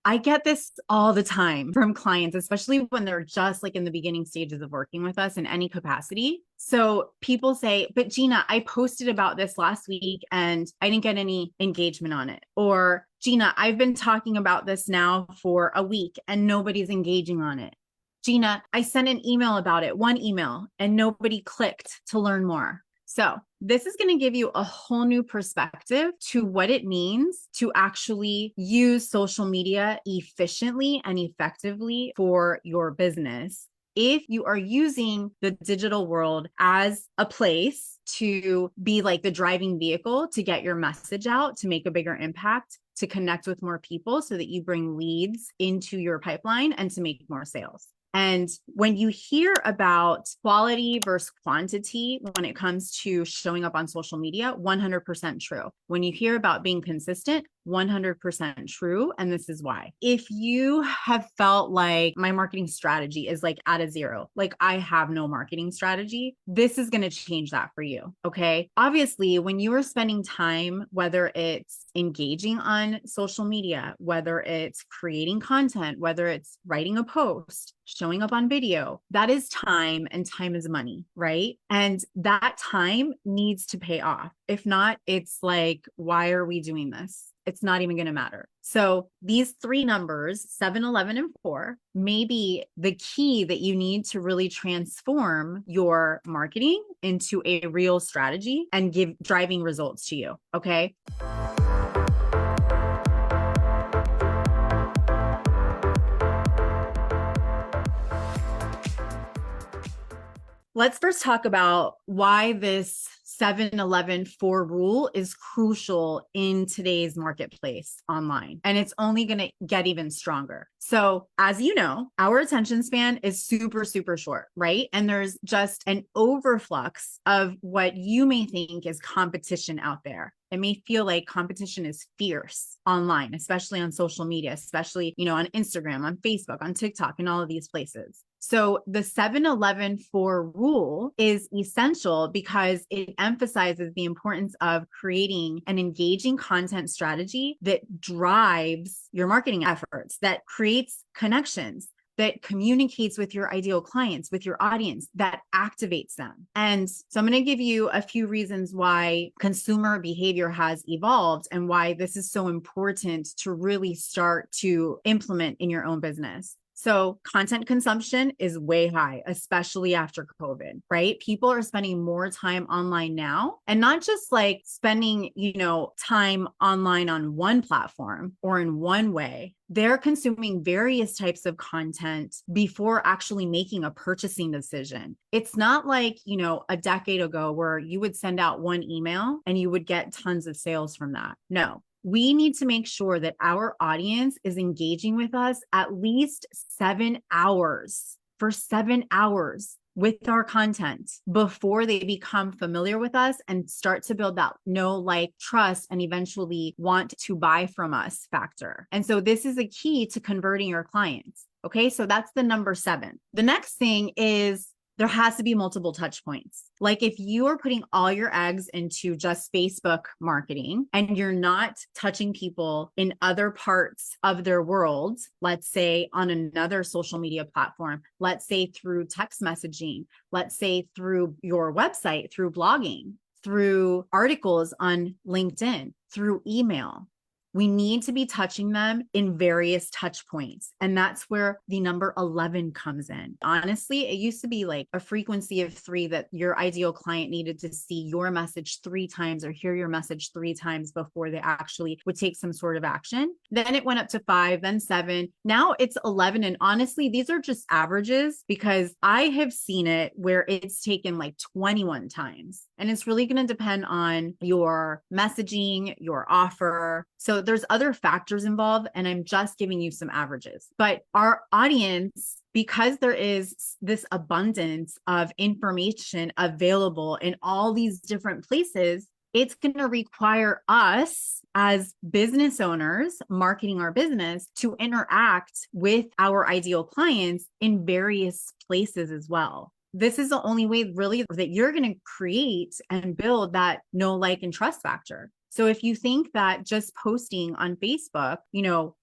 I get this all the time from clients, especially when they're just like in the beginning stages of working with us in any capacity. So people say, but Gina, I posted about this last week and I didn't get any engagement on it. Or Gina, I've been talking about this now for a week and nobody's engaging on it. Gina, I sent an email about it, one email, and nobody clicked to learn more. So this is going to give you a whole new perspective to what it means to actually use social media efficiently and effectively for your business. If you are using the digital world as a place to be like the driving vehicle to get your message out, to make a bigger impact, to connect with more people so that you bring leads into your pipeline and to make more sales. And when you hear about quality versus quantity when it comes to showing up on social media, 100% true. When you hear about being consistent, 100% true. And this is why. If you have felt like my marketing strategy is like at a zero, like I have no marketing strategy, this is going to change that for you. Okay. Obviously, when you are spending time, whether it's engaging on social media, whether it's creating content, whether it's writing a post, showing up on video, that is time, and time is money, right? And that time needs to pay off. If not, it's like, why are we doing this? It's not even going to matter. So these three numbers, 7, 11, and 4, may be the key that you need to really transform your marketing into a real strategy and give driving results to you. Okay. Let's first talk about why this 7-11-4 rule is crucial in today's marketplace online. And it's only going to get even stronger. So as you know, our attention span is super, super short, right? And there's just an overflux of what you may think is competition out there. It may feel like competition is fierce online, especially on social media, especially, on Instagram, on Facebook, on TikTok, and all of these places. So the 7-11-4 rule is essential because it emphasizes the importance of creating an engaging content strategy that drives your marketing efforts, that creates connections, that communicates with your ideal clients, with your audience, that activates them. And so I'm going to give you a few reasons why consumer behavior has evolved and why this is so important to really start to implement in your own business. So content consumption is way high, especially after COVID, right? People are spending more time online now, and not just like spending, time online on one platform or in one way. They're consuming various types of content before actually making a purchasing decision. It's not like, a decade ago where you would send out one email and you would get tons of sales from that. No. We need to make sure that our audience is engaging with us at least 7 hours for 7 hours with our content before they become familiar with us and start to build that know, like, trust, and eventually want to buy from us factor. And so this is a key to converting your clients. Okay, so that's the number 7. The next thing is there has to be multiple touch points. Like if you are putting all your eggs into just Facebook marketing and you're not touching people in other parts of their world, let's say on another social media platform, let's say through text messaging, let's say through your website, through blogging, through articles on LinkedIn, through email. We need to be touching them in various touch points. And that's where the number 11 comes in. Honestly, it used to be like a frequency of 3 that your ideal client needed to see your message 3 times or hear your message 3 times before they actually would take some sort of action. Then it went up to 5, then 7. Now it's 11. And honestly, these are just averages because I have seen it where it's taken like 21 times. And it's really going to depend on your messaging, your offer. So there's other factors involved, and I'm just giving you some averages. But our audience, because there is this abundance of information available in all these different places, it's going to require us as business owners marketing our business to interact with our ideal clients in various places as well. This is the only way really that you're going to create and build that know, like, and trust factor. So if you think that just posting on Facebook,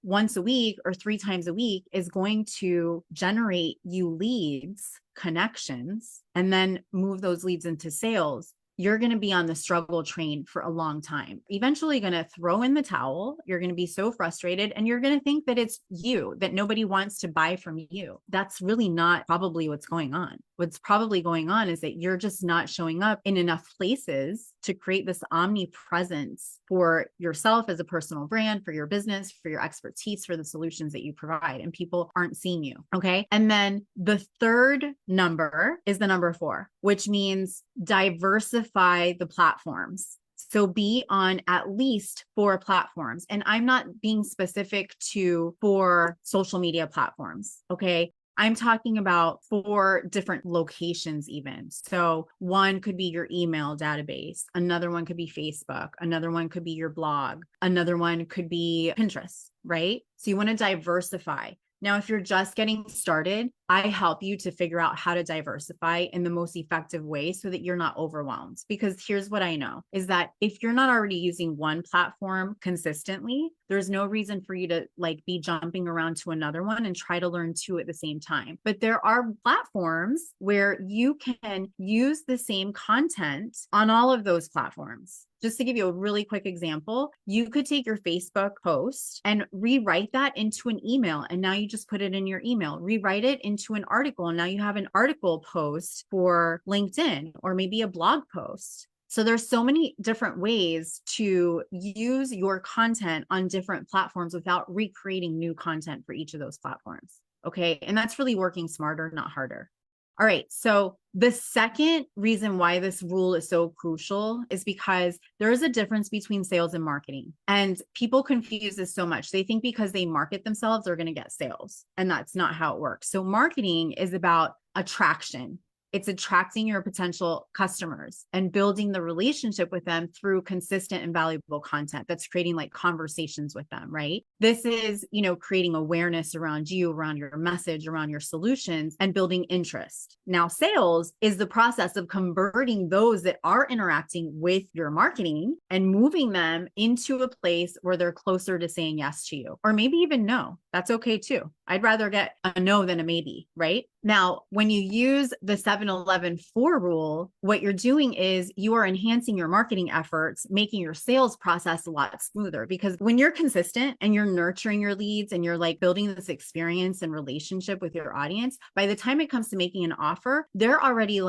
once a week or 3 times a week is going to generate you leads, connections, and then move those leads into sales, you're going to be on the struggle train for a long time. Eventually going to throw in the towel. You're going to be so frustrated and you're going to think that it's you, that nobody wants to buy from you. That's really not probably what's going on. What's probably going on is that you're just not showing up in enough places to create this omnipresence for yourself as a personal brand, for your business, for your expertise, for the solutions that you provide, and people aren't seeing you. Okay. And then the third number is the number 4, which means diversify the platforms. So be on at least 4 platforms. And I'm not being specific to 4 social media platforms. Okay. I'm talking about 4 different locations even. So one could be your email database. Another one could be Facebook. Another one could be your blog. Another one could be Pinterest, right? So you want to diversify. Now, if you're just getting started, I help you to figure out how to diversify in the most effective way so that you're not overwhelmed. Because here's what I know is that if you're not already using one platform consistently, there's no reason for you to be jumping around to another one and try to learn 2 at the same time. But there are platforms where you can use the same content on all of those platforms. Just to give you a really quick example, you could take your Facebook post and rewrite that into an email. And now you just put it in your email, rewrite it into an article. And now you have an article post for LinkedIn or maybe a blog post. So there's so many different ways to use your content on different platforms without recreating new content for each of those platforms. Okay. And that's really working smarter, not harder. All right. So the second reason why this rule is so crucial is because there is a difference between sales and marketing. And people confuse this so much. They think because they market themselves, they're going to get sales. And that's not how it works. So marketing is about attraction. It's attracting your potential customers and building the relationship with them through consistent and valuable content that's creating conversations with them, right? This is, creating awareness around you, around your message, around your solutions, and building interest. Now, sales is the process of converting those that are interacting with your marketing and moving them into a place where they're closer to saying yes to you, or maybe even no. That's okay too. I'd rather get a no than a maybe, right? Now, when you use the 7-11-4 rule, what you're doing is you are enhancing your marketing efforts, making your sales process a lot smoother. Because when you're consistent and you're nurturing your leads and you're building this experience and relationship with your audience, by the time it comes to making an offer, they're already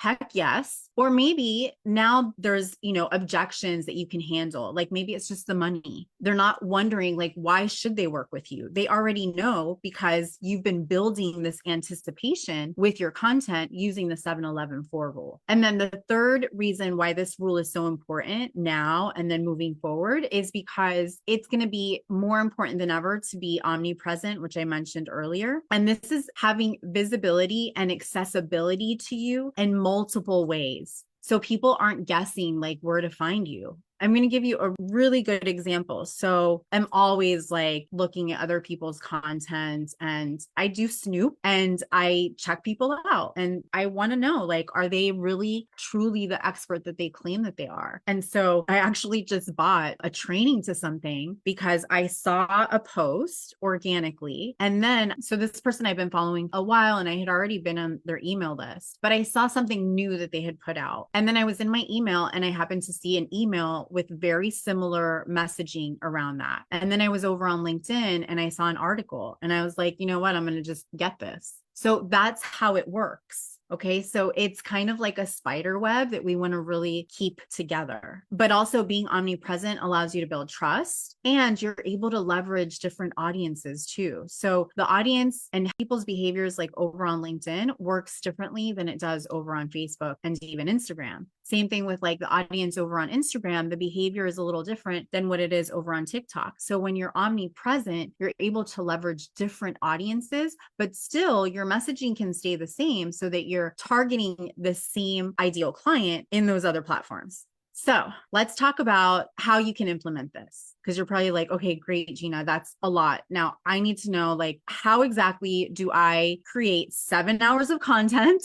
heck yes. Or maybe now there's, objections that you can handle. Maybe it's just the money. They're not wondering why should they work with you? They already know because you've been building this anticipation with your content using the 7-11-4 rule. And then the third reason why this rule is so important now and then moving forward is because it's going to be more important than ever to be omnipresent, which I mentioned earlier. And this is having visibility and accessibility to you and multiple ways. So people aren't guessing where to find you. I'm going to give you a really good example. So I'm always looking at other people's content and I do snoop and I check people out and I want to know, are they really truly the expert that they claim that they are? And so I actually just bought a training to something because I saw a post organically. And then, so this person I've been following a while and I had already been on their email list, but I saw something new that they had put out. And then I was in my email and I happened to see an email with very similar messaging around that. And then I was over on LinkedIn and I saw an article and I was like, you know what, I'm going to just get this. So that's how it works. Okay. So it's kind of like a spider web that we want to really keep together, but also being omnipresent allows you to build trust and you're able to leverage different audiences too. So the audience and people's behaviors over on LinkedIn works differently than it does over on Facebook and even Instagram. Same thing with the audience over on Instagram, the behavior is a little different than what it is over on TikTok. So when you're omnipresent, you're able to leverage different audiences, but still your messaging can stay the same so that you're targeting the same ideal client in those other platforms. So let's talk about how you can implement this. Because you're probably okay, great, Gina, that's a lot. Now I need to know how exactly do I create 7 hours of content,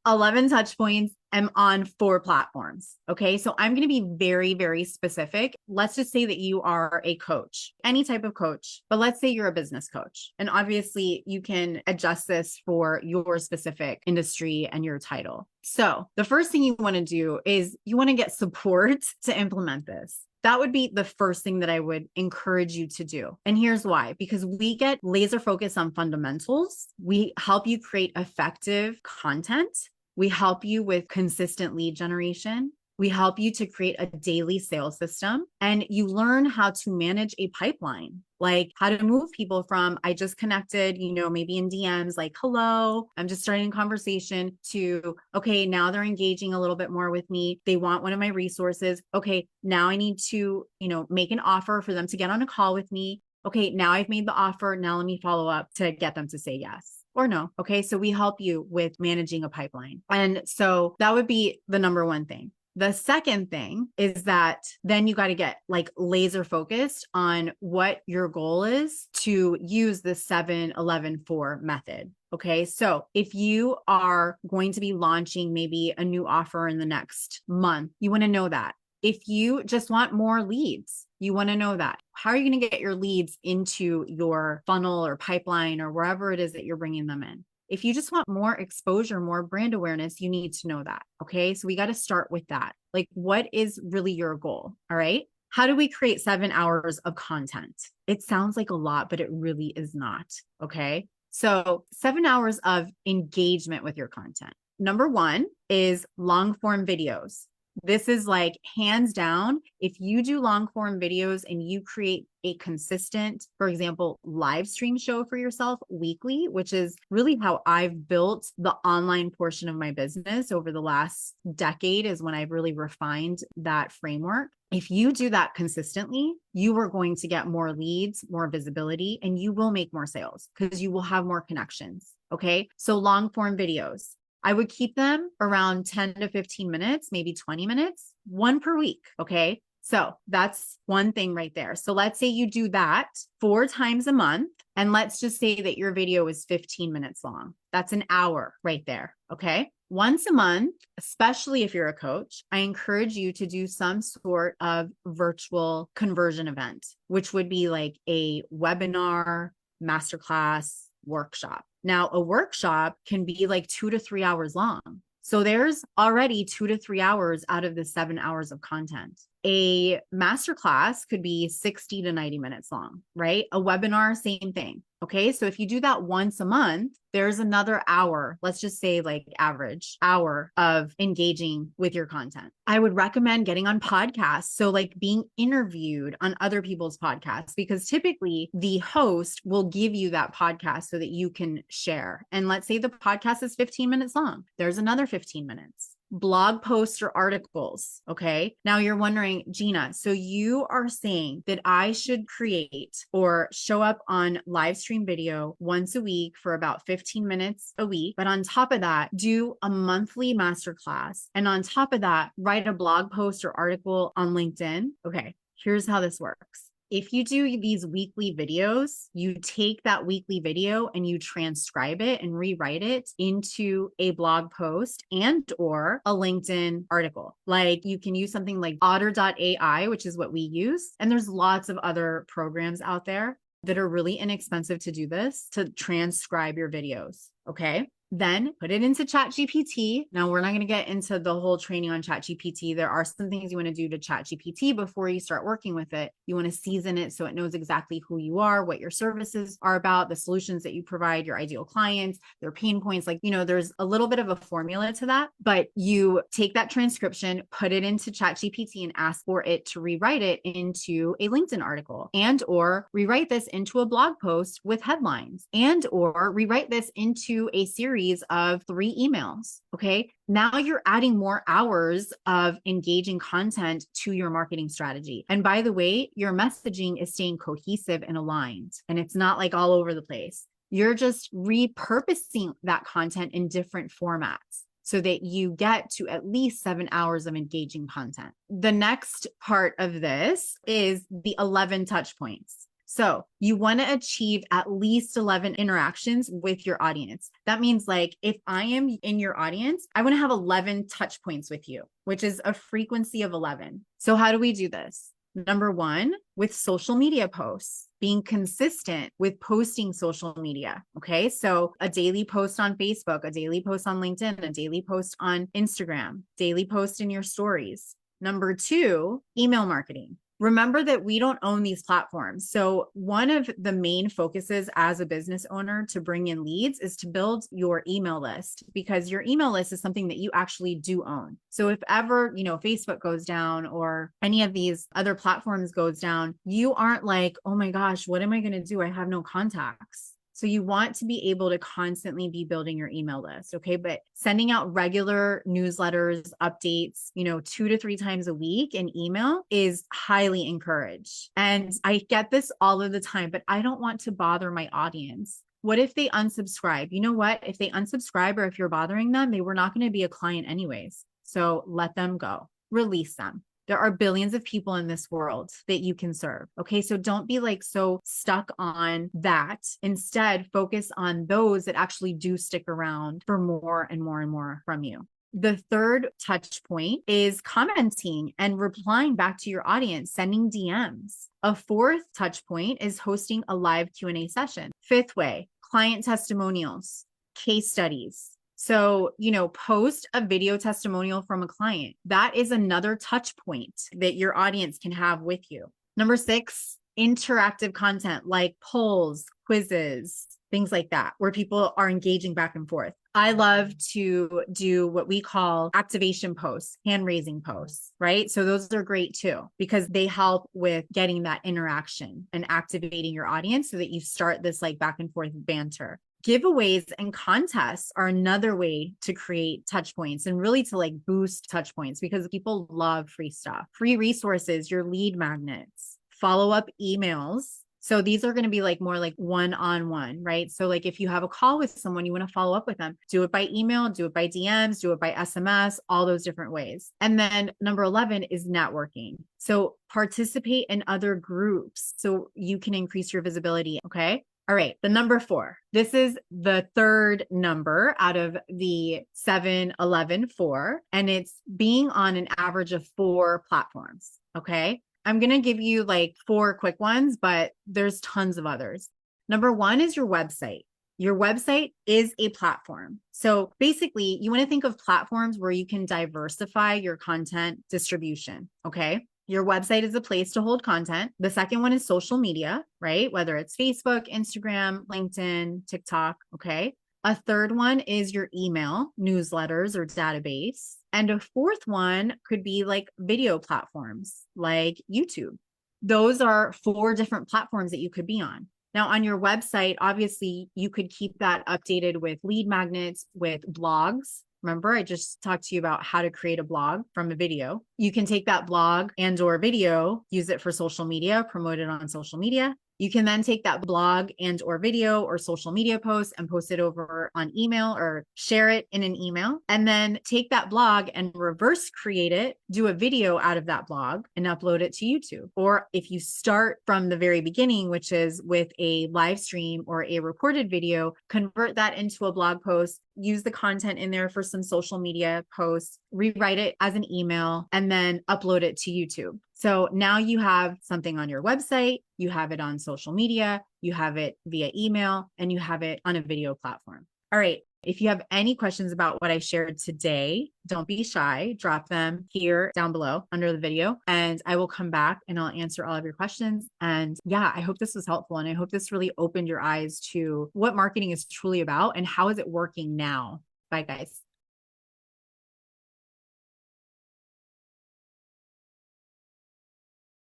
11 touch points am on 4 platforms. Okay. So I'm going to be very, very specific. Let's just say that you are a coach, any type of coach, but let's say you're a business coach. And obviously you can adjust this for your specific industry and your title. So the first thing you want to do is you want to get support to implement this. That would be the first thing that I would encourage you to do. And here's why, because we get laser focused on fundamentals. We help you create effective content. We help you with consistent lead generation. We help you to create a daily sales system, and you learn how to manage a pipeline, like how to move people from, I just connected, maybe in DMs, like, hello, I'm just starting a conversation, to, okay, now they're engaging a little bit more with me. They want one of my resources. Okay, now I need to, make an offer for them to get on a call with me. Okay, now I've made the offer. Now let me follow up to get them to say yes or no. Okay, so we help you with managing a pipeline. And so that would be the number one thing. The second thing is that then you got to get like laser focused on what your goal is to use the 7-11-4 method. Okay. So if you are going to be launching maybe a new offer in the next month, you want to know that. If you just want more leads, you want to know that. How are you going to get your leads into your funnel or pipeline or wherever it is that you're bringing them in? If you just want more exposure, more brand awareness, you need to know that. Okay. So we got to start with that. Like, what is really your goal? All right. How do we create 7 hours of content? It sounds like a lot, but it really is not. Okay. So 7 hours of engagement with your content. Number one is long form videos. This is like hands down. If you do long form videos and you create a consistent, for example, live stream show for yourself weekly, which is really how I've built the online portion of my business over the last decade, is when I've really refined that framework. If you do that consistently, you are going to get more leads, more visibility, and you will make more sales because you will have more connections. Okay. So long form videos, I would keep them around 10 to 15 minutes, maybe 20 minutes, one per week. Okay. So that's one thing right there. So let's say you do that 4 times a month. And let's just say that your video is 15 minutes long. That's an hour right there. Okay. Once a month, especially if you're a coach, I encourage you to do some sort of virtual conversion event, which would be like a webinar, masterclass, workshop. Now, a workshop can be like 2 to 3 hours long. So there's already 2 to 3 hours out of the 7 hours of content. A masterclass could be 60 to 90 minutes long, right? A webinar, same thing. Okay. So if you do that once a month, there's another hour, let's just say like average hour of engaging with your content. I would recommend getting on podcasts. So like being interviewed on other people's podcasts, because typically the host will give you that podcast so that you can share. And let's say the podcast is 15 minutes long. There's another 15 minutes. Blog posts or articles. Okay. Now you're wondering, Gina, so you are saying that I should create or show up on live stream video once a week for about 15 minutes a week. But on top of that, do a monthly masterclass. And on top of that, write a blog post or article on LinkedIn. Okay. Here's how this works. If you do these weekly videos, you take that weekly video and you transcribe it and rewrite it into a blog post and or a LinkedIn article. Like you can use something like Otter.ai, which is what we use. And there's lots of other programs out there that are really inexpensive to do this, to transcribe your videos. Okay. Then put it into ChatGPT. Now, we're not going to get into the whole training on ChatGPT. There are some things you want to do to ChatGPT before you start working with it. You want to season it so it knows exactly who you are, what your services are about, the solutions that you provide, your ideal clients, their pain points. Like, there's a little bit of a formula to that, but you take that transcription, put it into ChatGPT and ask for it to rewrite it into a LinkedIn article and or rewrite this into a blog post with headlines and or rewrite this into a series of 3 emails. Okay. Now you're adding more hours of engaging content to your marketing strategy. And by the way, your messaging is staying cohesive and aligned, and it's not like all over the place. You're just repurposing that content in different formats so that you get to at least 7 hours of engaging content. The next part of this is the 11 touch points. So you want to achieve at least 11 interactions with your audience. That means like if I am in your audience, I want to have 11 touch points with you, which is a frequency of 11. So how do we do this? Number one, with social media posts, being consistent with posting social media. Okay. So a daily post on Facebook, a daily post on LinkedIn, a daily post on Instagram, daily post in your stories. Number two, email marketing. Remember that we don't own these platforms. So one of the main focuses as a business owner to bring in leads is to build your email list, because your email list is something that you actually do own. So if ever, Facebook goes down or any of these other platforms goes down, you aren't like, oh my gosh, what am I going to do? I have no contacts. So you want to be able to constantly be building your email list. Okay. But sending out regular newsletters, updates, 2 to 3 times a week in email is highly encouraged. And I get this all of the time, but I don't want to bother my audience. What if they unsubscribe? You know what? If they unsubscribe or if you're bothering them, they were not going to be a client anyways. So let them go, release them. There are billions of people in this world that you can serve. Okay. So don't be like so stuck on that. Instead, focus on those that actually do stick around for more and more and more from you. The third touch point is commenting and replying back to your audience, sending DMs. A fourth touch point is hosting a live Q&A session. Fifth way, client testimonials, case studies. So, post a video testimonial from a client. That is another touch point that your audience can have with you. Number 6, interactive content like polls, quizzes, things like that, where people are engaging back and forth. I love to do what we call activation posts, hand raising posts, right? So those are great too, because they help with getting that interaction and activating your audience so that you start this like back and forth banter. Giveaways and contests are another way to create touch points and really to like boost touch points, because people love free stuff, free resources, your lead magnets, follow-up emails. So these are going to be like more like one-on-one, right? So like if you have a call with someone, you want to follow up with them, do it by email, do it by DMs, do it by SMS, all those different ways. And then number 11 is networking. So participate in other groups so you can increase your visibility. Okay. All right, the number 4. This is the third number out of the 7, 11, 4, and it's being on an average of 4 platforms. Okay. I'm going to give you like 4 quick ones, but there's tons of others. Number 1 is your website. Your website is a platform. So basically, you want to think of platforms where you can diversify your content distribution. Okay. Your website is a place to hold content. The second one is social media, right? Whether it's Facebook, Instagram, LinkedIn, TikTok. Okay. A third one is your email, newsletters, or database. And a fourth one could be like video platforms like YouTube. Those are 4 different platforms that you could be on. Now, on your website, obviously, you could keep that updated with lead magnets, with blogs. Remember, I just talked to you about how to create a blog from a video. You can take that blog and or video, use it for social media, promote it on social media. You can then take that blog and or video or social media post and post it over on email or share it in an email, and then take that blog and reverse create it, do a video out of that blog and upload it to YouTube. Or if you start from the very beginning, which is with a live stream or a recorded video, convert that into a blog post, use the content in there for some social media posts, rewrite it as an email, and then upload it to YouTube. So now you have something on your website, you have it on social media, you have it via email, and you have it on a video platform. All right. If you have any questions about what I shared today, don't be shy. Drop them here down below under the video, and I will come back and I'll answer all of your questions. And yeah, I hope this was helpful. And I hope this really opened your eyes to what marketing is truly about and how is it working now. Bye, guys.